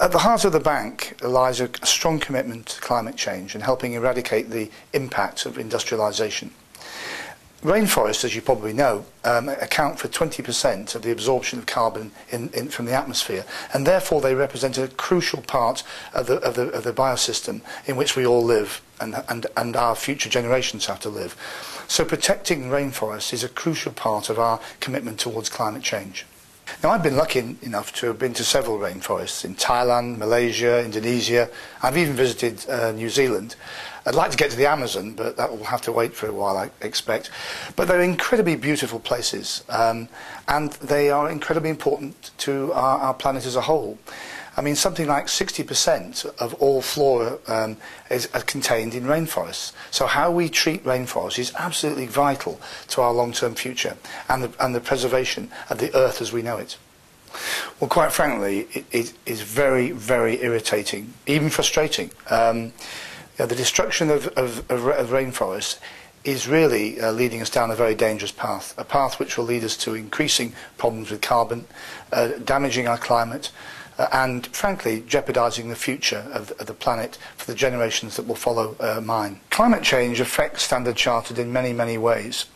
At the heart of the bank lies a strong commitment to climate change and helping eradicate the impact of industrialisation. Rainforests, as you probably know, account for 20% of the absorption of carbon from the atmosphere, and therefore they represent a crucial part of the biosystem in which we all live and our future generations have to live. So protecting rainforests is a crucial part of our commitment towards climate change. Now, I've been lucky enough to have been to several rainforests in Thailand, Malaysia, Indonesia. I've even visited New Zealand. I'd like to get to the Amazon, but that will have to wait for a while, I expect. But they're incredibly beautiful places, and they are incredibly important to our planet as a whole. I mean, something like 60% of all flora is contained in rainforests. So how we treat rainforests is absolutely vital to our long-term future and the preservation of the Earth as we know it. Well, quite frankly, it is very, very irritating, even frustrating. The destruction of rainforests is really leading us down a very dangerous path, a path which will lead us to increasing problems with carbon, damaging our climate, and frankly jeopardising the future of the planet for the generations that will follow mine. Climate change affects Standard Chartered in many, many ways.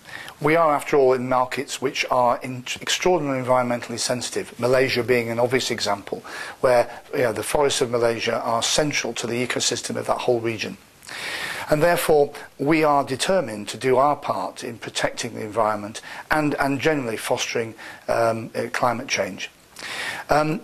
We are, after all, in markets which are extraordinarily environmentally sensitive, Malaysia being an obvious example, where the forests of Malaysia are central to the ecosystem of that whole region. And therefore, we are determined to do our part in protecting the environment and generally fostering climate change.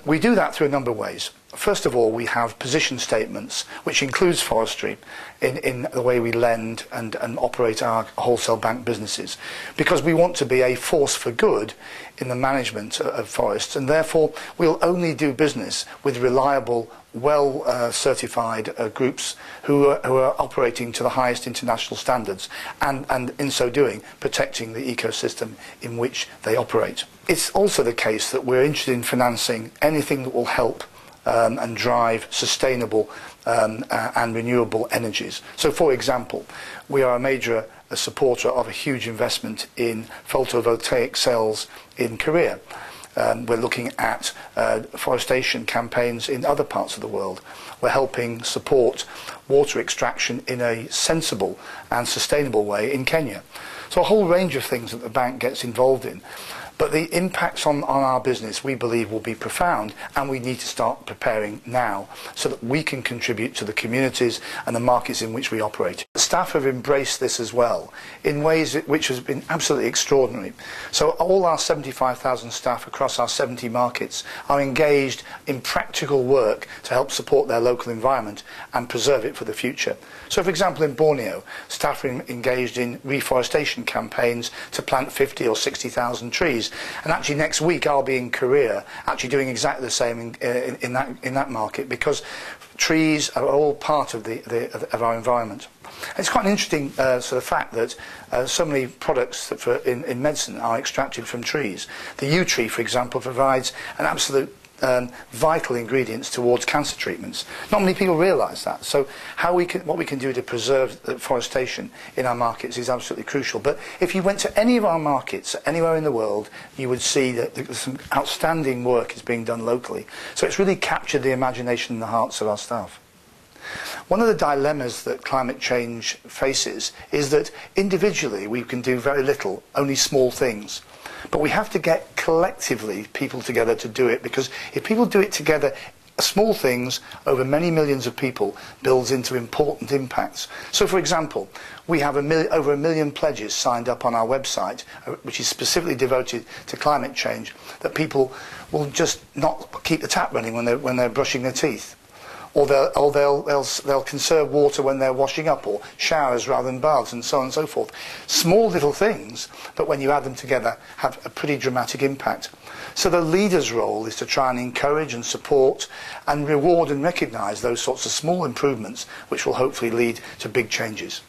We do that through a number of ways. First of all, we have position statements, which includes forestry, in the way we lend and operate our wholesale bank businesses, because we want to be a force for good in the management of forests, and therefore we'll only do business with reliable, well-certified groups who are operating to the highest international standards, and in so doing, protecting the ecosystem in which they operate. It's also the case that we're interested in financing anything that will help and drive sustainable and renewable energies. So, for example, we are a major supporter of a huge investment in photovoltaic cells in Korea. We're looking at forestation campaigns in other parts of the world. We're helping support water extraction in a sensible and sustainable way in Kenya. So a whole range of things that the bank gets involved in. But the impacts on our business, we believe, will be profound, and we need to start preparing now so that we can contribute to the communities and the markets in which we operate. The staff have embraced this as well in ways which has been absolutely extraordinary. So all our 75,000 staff across our 70 markets are engaged in practical work to help support their local environment and preserve it for the future. So, for example, in Borneo, staff are engaged in reforestation campaigns to plant 50 or 60,000 trees. And actually next week I'll be in Korea actually doing exactly the same in that market, because trees are all part of our environment. It's quite an interesting sort of fact that so many products that in medicine are extracted from trees. The yew tree, for example, provides an absolute vital ingredients towards cancer treatments. Not many people realise that. So what we can do to preserve the forestation in our markets is absolutely crucial. But if you went to any of our markets, anywhere in the world, you would see that some outstanding work is being done locally. So it's really captured the imagination and the hearts of our staff. One of the dilemmas that climate change faces is that individually we can do very little, only small things. But we have to get collectively people together to do it, because if people do it together, small things over many millions of people builds into important impacts. So, for example, we have over 1 million pledges signed up on our website, which is specifically devoted to climate change, that people will just not keep the tap running when they're brushing their teeth. Or they'll conserve water when they're washing up, or showers rather than baths, and so on and so forth. Small little things, but when you add them together, have a pretty dramatic impact. So the leader's role is to try and encourage and support and reward and recognise those sorts of small improvements, which will hopefully lead to big changes.